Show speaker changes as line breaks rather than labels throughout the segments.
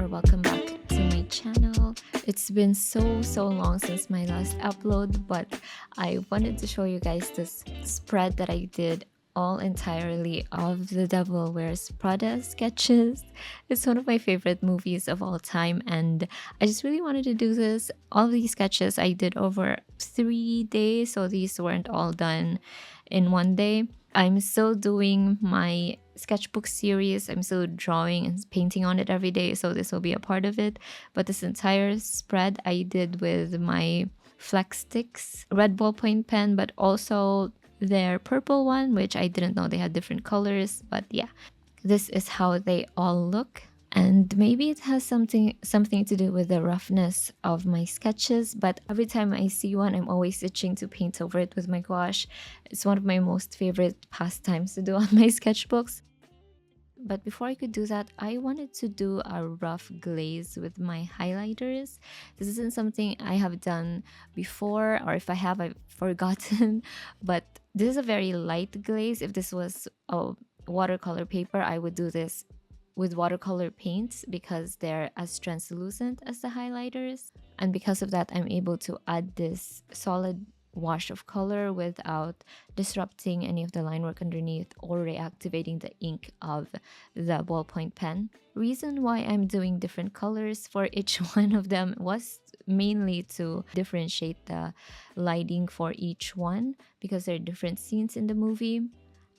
Welcome back to my channel. It's been so long since my last upload, but I wanted to show you guys this spread that I did all entirely of The Devil Wears Prada sketches. It's one of my favorite movies of all time, and I just really wanted to do this. All of these sketches I did over 3 days, so these weren't all done in one day. I'm still doing my sketchbook series. I'm still drawing and painting on it every day, so this will be a part of it. But this entire spread I did with my Flex Sticks red ballpoint pen, but also their purple one, which I didn't know they had different colors. But yeah, this is how they all look. And maybe it has something to do with the roughness of my sketches, but every time I see one, I'm always itching to paint over it with my gouache. It's one of my most favorite pastimes to do on my sketchbooks. But before I could do that, I wanted to do a rough glaze with my highlighters. This isn't something I have done before, or if I have, I've forgotten. But this is a very light glaze. If this was a watercolor paper, I would do this with watercolor paints because they're as translucent as the highlighters. And because of that, I'm able to add this solid wash of color without disrupting any of the line work underneath or reactivating the ink of the ballpoint pen. Reason why I'm doing different colors for each one of them was mainly to differentiate the lighting for each one because there are different scenes in the movie.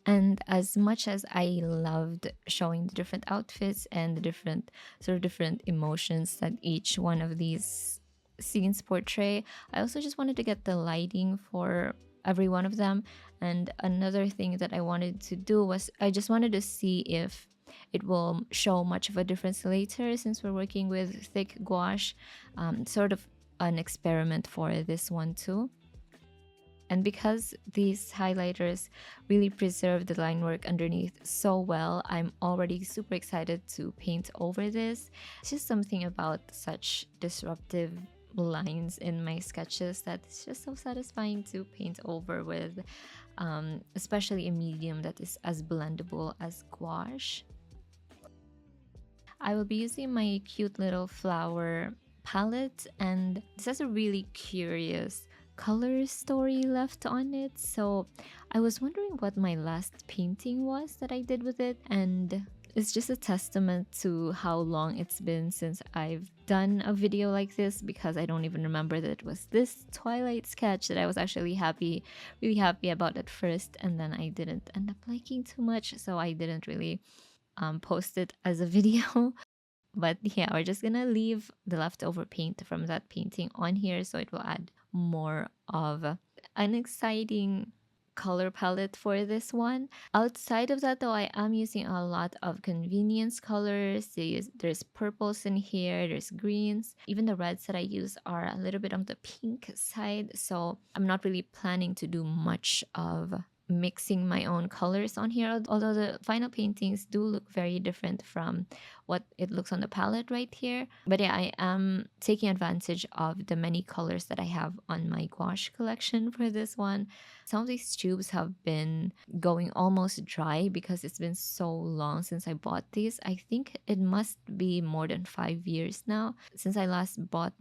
And as much as I loved showing the different outfits and the different emotions that each one of these scenes portray, I also just wanted to get the lighting for every one of them. And another thing that I wanted to do was I just wanted to see if it will show much of a difference later since we're working with thick gouache. Sort of an experiment for this one too. And because these highlighters really preserve the line work underneath so well, I'm already super excited to paint over this. It's just something about such disruptive lines in my sketches that it's just so satisfying to paint over with, especially a medium that is as blendable as gouache. I will be using my cute little flower palette, and this has a really curious color story left on it. So I was wondering what my last painting was that I did with it, and it's just a testament to how long it's been since I've done a video like this, because I don't even remember that it was this Twilight sketch that I was actually really happy about at first, and then I didn't end up liking too much, so I didn't really post it as a video. But yeah, we're just gonna leave the leftover paint from that painting on here so it will add more of an exciting color palette for this one. Outside of that though, I am using a lot of convenience colors. There's purples in here, there's greens. Even the reds that I use are a little bit on the pink side, so I'm not really planning to do much of mixing my own colors on here, although the final paintings do look very different from what it looks on the palette right here. But yeah, I am taking advantage of the many colors that I have on my gouache collection for this one. Some of these tubes have been going almost dry because it's been so long since I bought these. I think it must be more than 5 years now since I last bought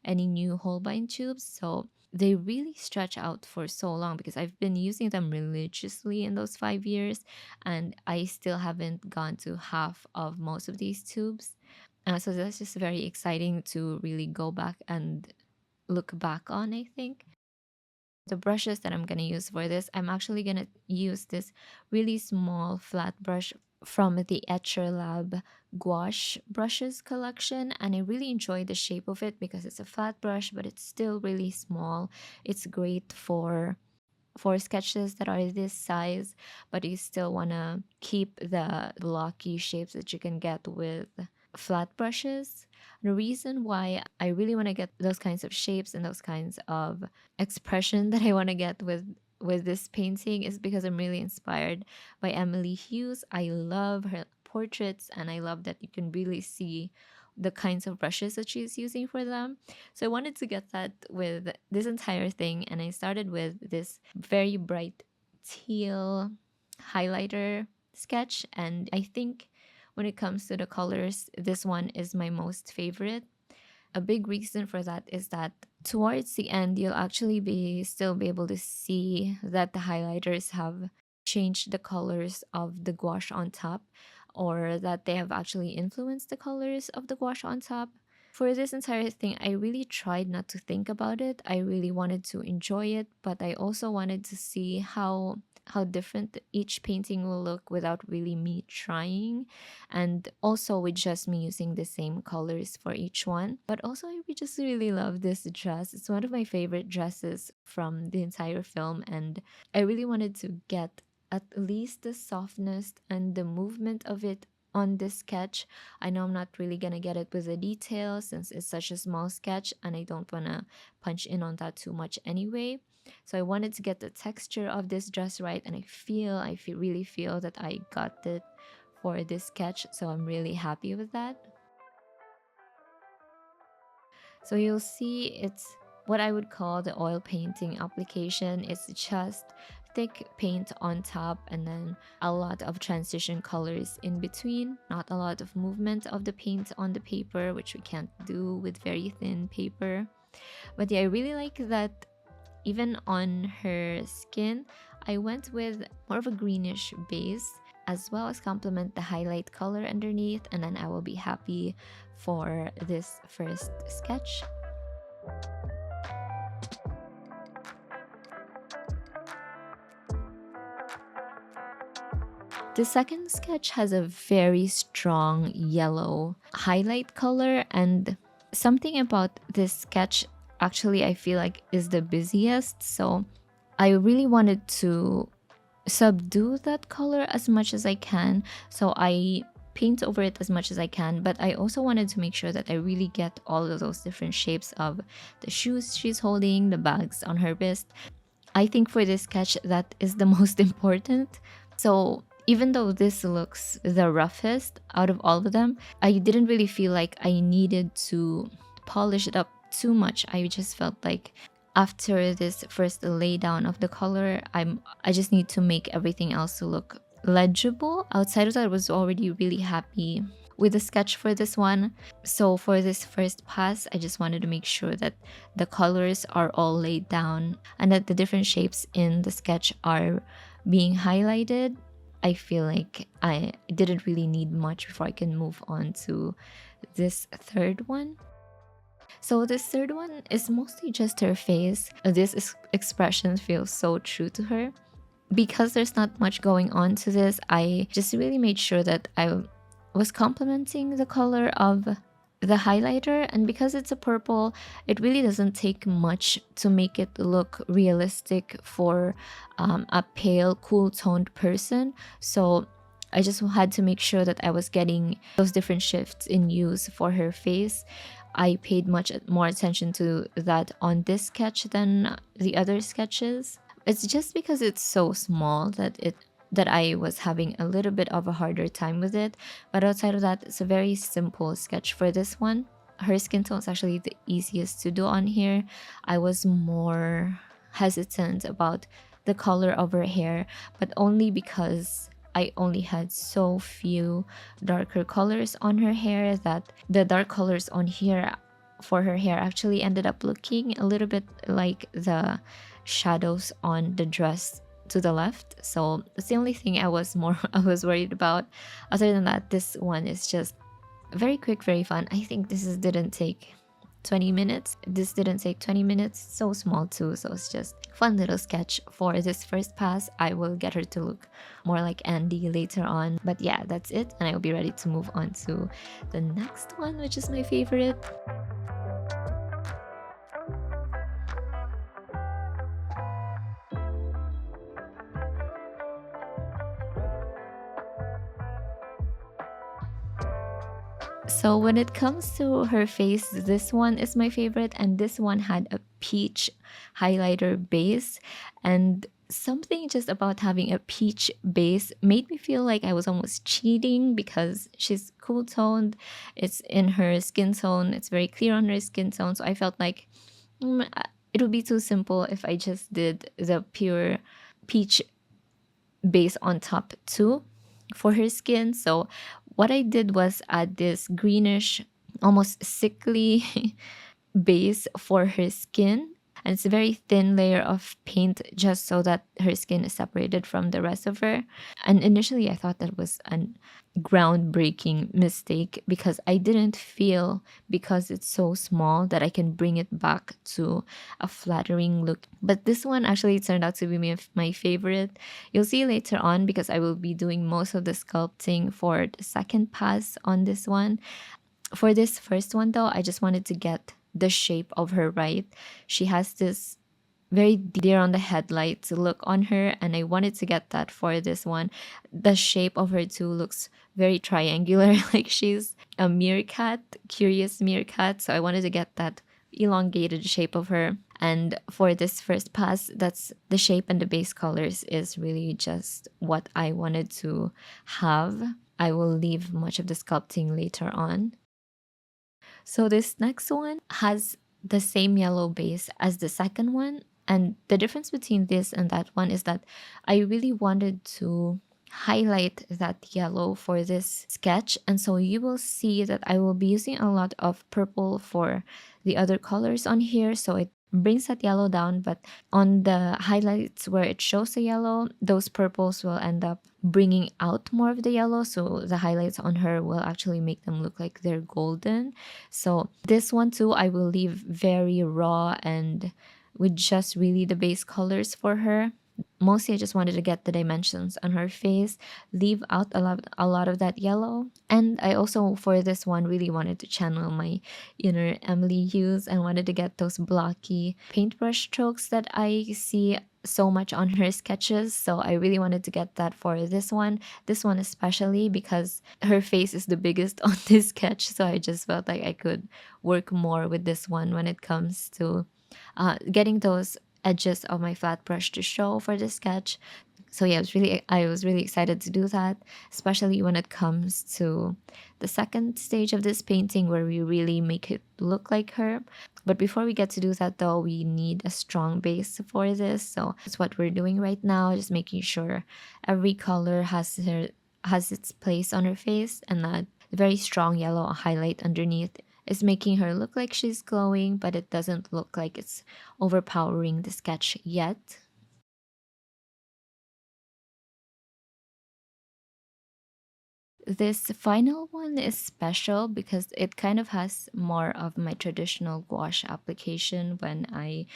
any new Holbein tubes, so they really stretch out for so long because I've been using them religiously in those 5 years, and I still haven't gone to half of most of these tubes. So that's just very exciting to really go back and look back on, I think. The brushes that I'm going to use for this, I'm actually going to use this really small flat brush from the ETCHR Lab gouache brushes collection, and I really enjoy the shape of it because it's a flat brush but it's still really small. It's great for sketches that are this size, but you still want to keep the blocky shapes that you can get with flat brushes. The reason why I really want to get those kinds of shapes and those kinds of expression that I want to get with this painting is because I'm really inspired by Emily Hughes. I love her portraits, and I love that you can really see the kinds of brushes that she's using for them. So I wanted to get that with this entire thing, and I started with this very bright teal highlighter sketch, and I think when it comes to the colors, this one is my most favorite. A big reason for that is that towards the end, you'll actually still be able to see that the highlighters have changed the colors of the gouache on top, or that they have actually influenced the colors of the gouache on top. For this entire thing, I really tried not to think about it. I really wanted to enjoy it, but I also wanted to see how different each painting will look without really me trying, and also with just me using the same colors for each one. But also, I just really love this dress. It's one of my favorite dresses from the entire film, and I really wanted to get at least the softness and the movement of it on this sketch. I know I'm not really gonna get it with the details since it's such a small sketch, and I don't wanna punch in on that too much anyway. So I wanted to get the texture of this dress right, and really feel that I got it for this sketch. So I'm really happy with that. So you'll see it's what I would call the oil painting application. It's just thick paint on top and then a lot of transition colors in between. Not a lot of movement of the paint on the paper, which we can't do with very thin paper. But yeah, I really like that even on her skin, I went with more of a greenish base, as well as complement the highlight color underneath, and then I will be happy for this first sketch. The second sketch has a very strong yellow highlight color, and something about this sketch actually I feel like is the busiest, so I really wanted to subdue that color as much as I can, so I paint over it as much as I can, but I also wanted to make sure that I really get all of those different shapes of the shoes she's holding, the bags on her wrist. I think for this sketch that is the most important. So even though this looks the roughest out of all of them, I didn't really feel like I needed to polish it up too much. I just felt like after this first lay down of the color, I just need to make everything else to look legible. Outside of that, I was already really happy with the sketch for this one. So for this first pass, I just wanted to make sure that the colors are all laid down and that the different shapes in the sketch are being highlighted. I feel like I didn't really need much before I can move on to this third one. So this third one is mostly just her face. This expression feels so true to her. Because there's not much going on to this, I just really made sure that I was complementing the color of the highlighter, and because it's a purple, it really doesn't take much to make it look realistic for a pale, cool toned person. So I just had to make sure that I was getting those different shifts in use for her face. I paid much more attention to that on this sketch than the other sketches. It's just because it's so small that I was having a little bit of a harder time with it. But outside of that, it's a very simple sketch for this one. Her skin tone is actually the easiest to do on here. I was more hesitant about the color of her hair, but only because I only had so few darker colors on her hair that the dark colors on here for her hair actually ended up looking a little bit like the shadows on the dress to the left. So that's the only thing I was worried about. Other than that, this one is just very quick, very fun. I think didn't take 20 minutes. This didn't take 20 minutes. So small too, so it's just fun little sketch for this first pass. I will get her to look more like Andy later on, but yeah, that's it, and I will be ready to move on to the next one, which is my favorite. So when it comes to her face, this one is my favorite, and this one had a peach highlighter base, and something just about having a peach base made me feel like I was almost cheating because she's cool toned, it's in her skin tone, it's very clear on her skin tone, so I felt like it would be too simple if I just did the pure peach base on top too for her skin. So what I did was add this greenish, almost sickly base for her skin. And it's a very thin layer of paint just so that her skin is separated from the rest of her. And initially, I thought that was a groundbreaking mistake because I didn't feel, because it's so small, that I can bring it back to a flattering look. But this one actually turned out to be my favorite. You'll see later on because I will be doing most of the sculpting for the second pass on this one. For this first one though, I just wanted to get the shape of her right. She has this very deer on the headlights look on her, and I wanted to get that for this one. The shape of her too looks very triangular, like she's a meerkat, curious meerkat. So I wanted to get that elongated shape of her. And for this first pass, that's the shape, and the base colors is really just what I wanted to have. I will leave much of the sculpting later on. So this next one has the same yellow base as the second one. And the difference between this and that one is that I really wanted to highlight that yellow for this sketch. And so you will see that I will be using a lot of purple for the other colors on here. So it brings that yellow down, but on the highlights where it shows the yellow, those purples will end up bringing out more of the yellow, so the highlights on her will actually make them look like they're golden. So this one too, I will leave very raw and with just really the base colors for her. Mostly I just wanted to get the dimensions on her face, leave out a lot of that yellow. And I also, for this one, really wanted to channel my inner Emily Hughes and wanted to get those blocky paintbrush strokes that I see so much on her sketches. So I really wanted to get that for this one especially because her face is the biggest on this sketch. So I just felt like I could work more with this one when it comes to getting those edges of my flat brush to show for the sketch. So yeah, I was really excited to do that, especially when it comes to the second stage of this painting where we really make it look like her. But before we get to do that though, we need a strong base for this. So that's what we're doing right now, just making sure every color has its place on her face, and that very strong yellow highlight underneath is making her look like she's glowing, but it doesn't look like it's overpowering the sketch yet. This final one is special because it kind of has more of my traditional gouache application when I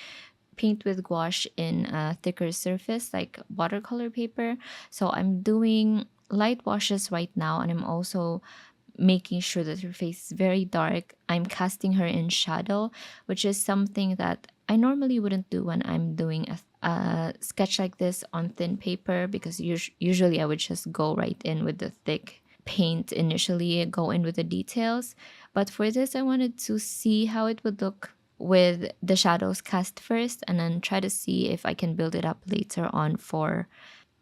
paint with gouache in a thicker surface like watercolor paper. So I'm doing light washes right now, and I'm also making sure that her face is very dark. I'm casting her in shadow, which is something that I normally wouldn't do when I'm doing a sketch like this on thin paper, because usually I would just go right in with the thick paint initially, go in with the details. But for this, I wanted to see how it would look with the shadows cast first, and then try to see if I can build it up later on for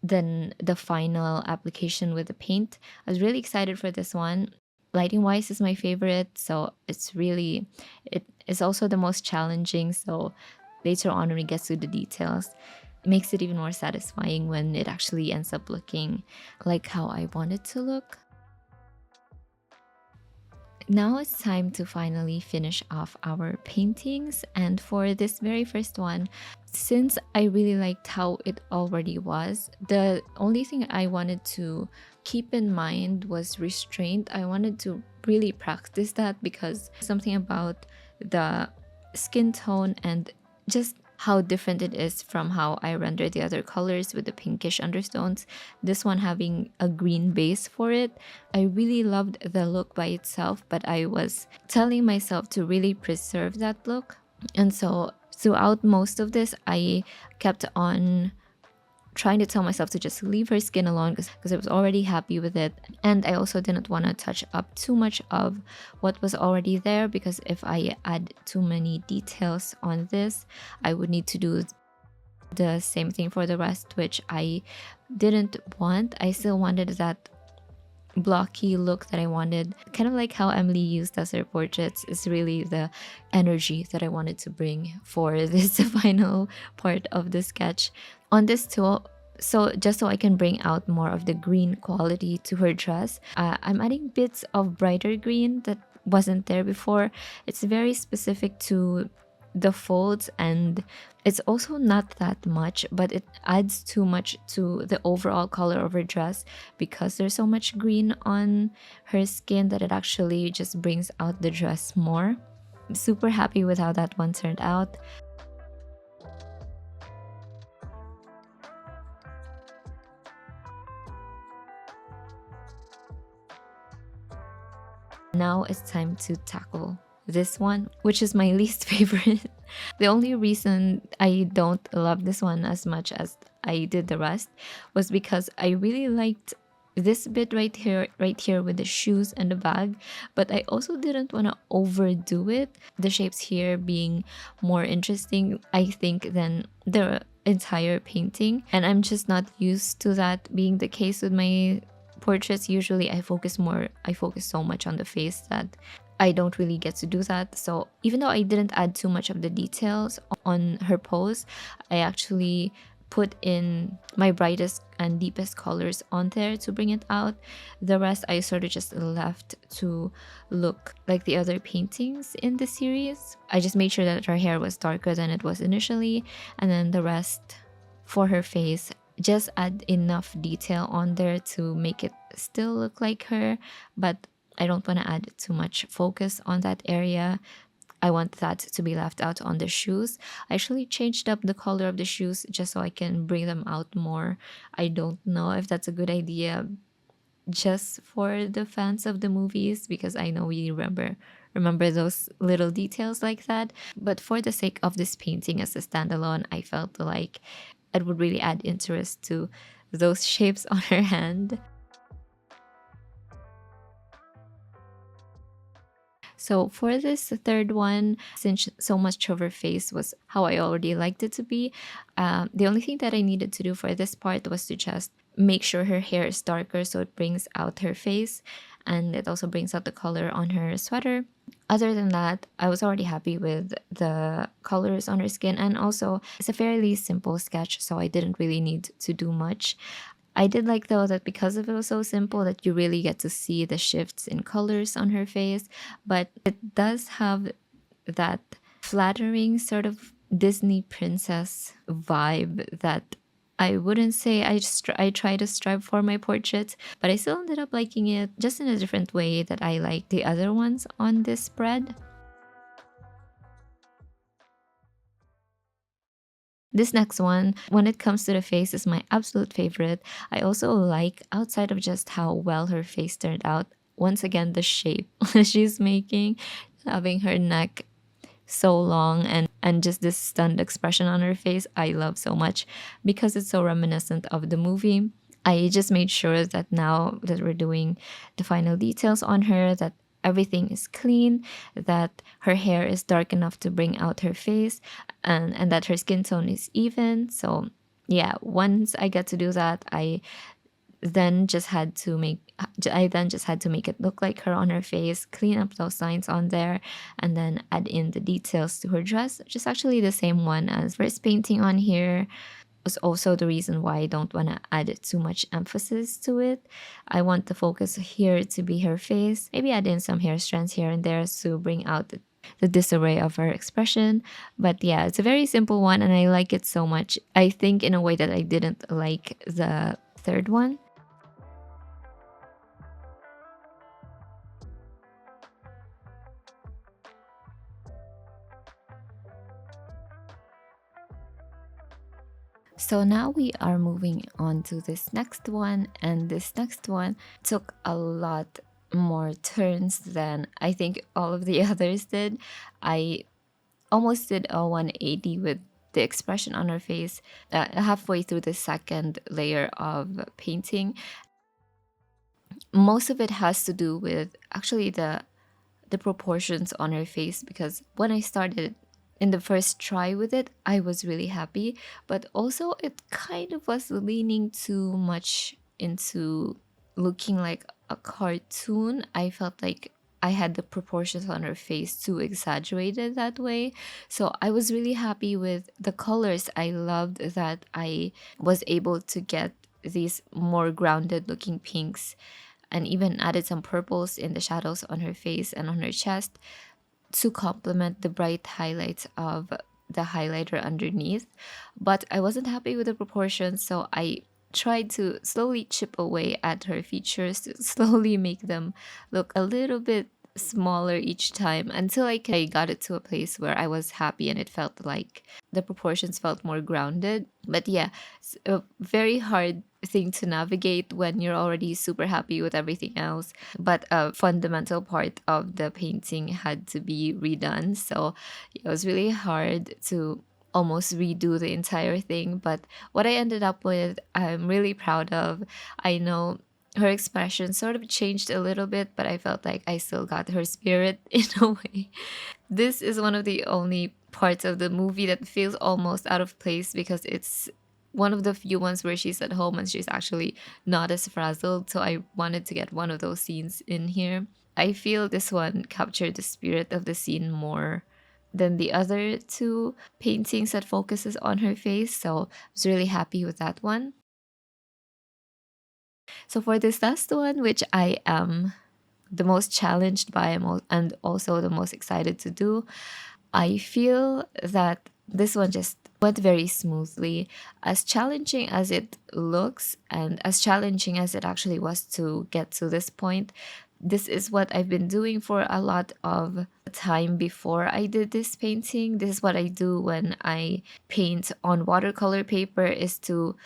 then the final application with the paint. I was really excited for this one. Lighting wise is my favorite, so it is also the most challenging. So later on when we get to the details, it makes it even more satisfying when it actually ends up looking like how I want it to look. Now it's time to finally finish off our paintings, and for this very first one, since I really liked how it already was, the only thing I wanted to keep in mind was restraint. I wanted to really practice that because something about the skin tone and just how different it is from how I render the other colors with the pinkish undertones. This one having a green base for it. I really loved the look by itself, but I was telling myself to really preserve that look. And so throughout most of this, I kept on trying to tell myself to just leave her skin alone because I was already happy with it. And I also didn't want to touch up too much of what was already there, because if I add too many details on this, I would need to do the same thing for the rest, which I didn't want. I still wanted that blocky look that I wanted, kind of like how Emily used as her portraits, is really the energy that I wanted to bring for this final part of the sketch. On this tool, so just so I can bring out more of the green quality to her dress, I'm adding bits of brighter green that wasn't there before. It's very specific to the folds, and it's also not that much, but it adds too much to the overall color of her dress because there's so much green on her skin that it actually just brings out the dress more. I'm super happy with how that one turned out. Now it's time to tackle this one, which is my least favorite. The only reason I don't love this one as much as I did the rest was because I really liked this bit right here with the shoes and the bag, but I also didn't want to overdo it. The shapes here being more interesting, I think, than the entire painting, and I'm just not used to that being the case with my portraits. Usually I focus so much on the face that I don't really get to do that. So even though I didn't add too much of the details on her pose, I actually put in my brightest and deepest colors on there to bring it out. The rest I sort of just left to look like the other paintings in the series. I just made sure that her hair was darker than it was initially, and then the rest for her face, just add enough detail on there to make it still look like her, but I don't want to add too much focus on that area. I want that to be left out on the shoes. I actually changed up the color of the shoes just so I can bring them out more. I don't know if that's a good idea just for the fans of the movies, because I know we remember those little details like that. But for the sake of this painting as a standalone, I felt like it would really add interest to those shapes on her hand. So for this third one, since so much of her face was how I already liked it to be, the only thing that I needed to do for this part was to just make sure her hair is darker so it brings out her face, and it also brings out the color on her sweater. Other than that, I was already happy with the colors on her skin, and also it's a fairly simple sketch, so I didn't really need to do much. I did like, though, that because it was so simple that you really get to see the shifts in colors on her face, but it does have that flattering sort of Disney princess vibe that I wouldn't say I try to strive for my portraits, but I still ended up liking it just in a different way that I like the other ones on this spread. This next one, when it comes to the face, is my absolute favorite. I also like, outside of just how well her face turned out, once again, the shape she's making, having her neck so long and just this stunned expression on her face, I love so much because it's so reminiscent of the movie. I just made sure that now that we're doing the final details on her, that everything is clean, that her hair is dark enough to bring out her face, and that her skin tone is even. So yeah, once I get to do that, I then just had to make it look like her on her face, clean up those lines on there, and then add in the details to her dress, which is actually the same one as first painting on here. Was also the reason why I don't want to add too much emphasis to it. I want the focus here to be her face, maybe add in some hair strands here and there to bring out the disarray of her expression. But yeah, it's a very simple one and I like it so much. I think in a way that I didn't like the third one. So now we are moving on to this next one, and this next one took a lot more turns than I think all of the others did. I almost did a 180 with the expression on her face halfway through the second layer of painting. Most of it has to do with actually the proportions on her face, because when I started in the first try with it, I was really happy, but also it kind of was leaning too much into looking like a cartoon. I felt like I had the proportions on her face too exaggerated that way. So I was really happy with the colors. I loved that I was able to get these more grounded looking pinks, and even added some purples in the shadows on her face and on her chest to complement the bright highlights of the highlighter underneath. But I wasn't happy with the proportions, so I tried to slowly chip away at her features to slowly make them look a little bit smaller each time until I got it to a place where I was happy and it felt like the proportions felt more grounded. But yeah, it's a very hard thing to navigate when you're already super happy with everything else, but a fundamental part of the painting had to be redone, so it was really hard to almost redo the entire thing. But what I ended up with, I'm really proud of. I know her expression sort of changed a little bit, but I felt like I still got her spirit in a way. This is one of the only parts of the movie that feels almost out of place, because it's one of the few ones where she's at home and she's actually not as frazzled. So I wanted to get one of those scenes in here. I feel this one captured the spirit of the scene more than the other two paintings that focuses on her face. So I was really happy with that one. So for this last one, which I am the most challenged by and also the most excited to do, I feel that this one just went very smoothly. As challenging as it looks and as challenging as it actually was to get to this point, this is what I've been doing for a lot of time before I did this painting. This is what I do when I paint on watercolor paper, is to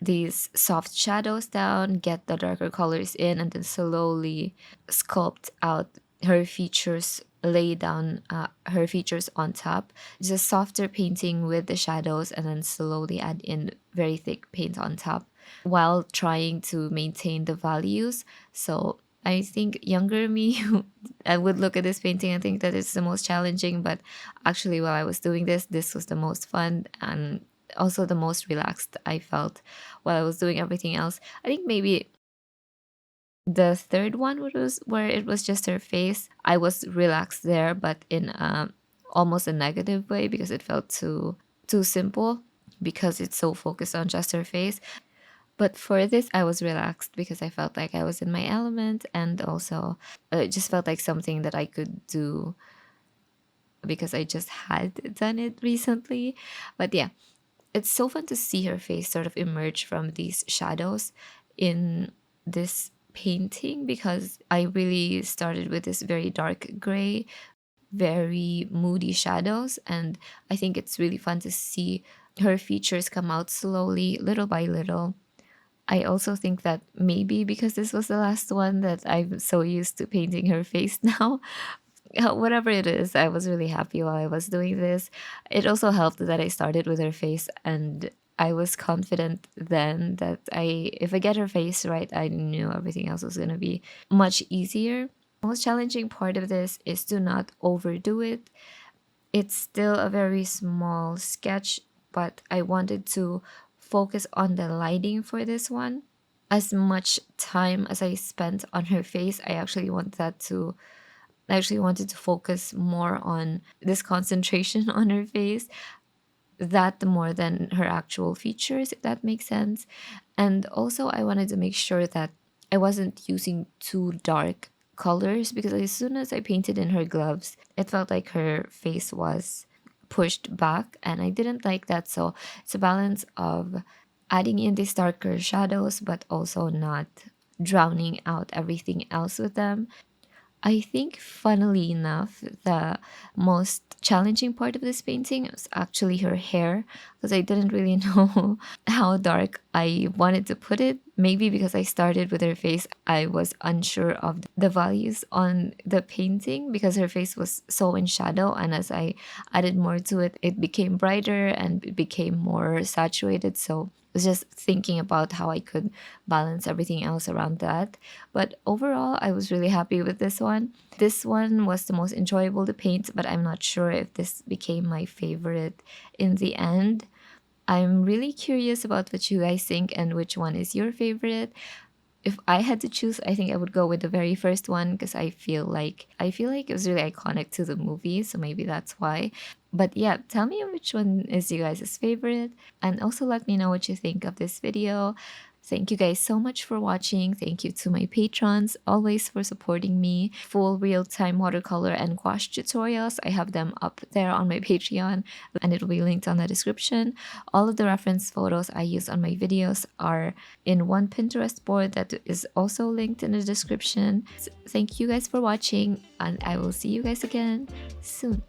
these soft shadows down, get the darker colors in, and then slowly sculpt out her features, lay down her features on top. Just softer painting with the shadows, and then slowly add in very thick paint on top while trying to maintain the values. So I think younger me I would look at this painting and think that it's the most challenging, but actually while I was doing this was the most fun and also the most relaxed I felt while I was doing everything else. I think maybe the third one was where it was just her face. I was relaxed there, but in almost a negative way, because it felt too simple, because it's so focused on just her face. But for this, I was relaxed because I felt like I was in my element, and also it just felt like something that I could do because I just had done it recently. But yeah, it's so fun to see her face sort of emerge from these shadows in this painting, because I really started with this very dark gray, very moody shadows, and I think it's really fun to see her features come out slowly, little by little. I also think that maybe because this was the last one, that I'm so used to painting her face now. Whatever it is, I was really happy while I was doing this. It also helped that I started with her face, and I was confident then that if I get her face right, I knew everything else was going to be much easier. The most challenging part of this is to not overdo it. It's still a very small sketch, but I wanted to focus on the lighting for this one. As much time as I spent on her face, I actually wanted to focus more on this concentration on her face, that more than her actual features, if that makes sense. And also I wanted to make sure that I wasn't using too dark colors, because as soon as I painted in her gloves, it felt like her face was pushed back, and I didn't like that. So it's a balance of adding in these darker shadows but also not drowning out everything else with them. I think, funnily enough, the most challenging part of this painting was actually her hair, because I didn't really know how dark I wanted to put it. Maybe because I started with her face, I was unsure of the values on the painting because her face was so in shadow, and as I added more to it, it became brighter and it became more saturated. So I was just thinking about how I could balance everything else around that. But overall, I was really happy with this one. This one was the most enjoyable to paint, but I'm not sure if this became my favorite in the end. I'm really curious about what you guys think and which one is your favorite. If I had to choose, I think I would go with the very first one because I feel like it was really iconic to the movie, so maybe that's why. But yeah, tell me which one is you guys' favorite, and also let me know what you think of this video. Thank you guys so much for watching. Thank you to my patrons, always for supporting me. Full real-time watercolor and gouache tutorials, I have them up there on my Patreon, and it will be linked on the description. All of the reference photos I use on my videos are in one Pinterest board that is also linked in the description. So thank you guys for watching, and I will see you guys again soon.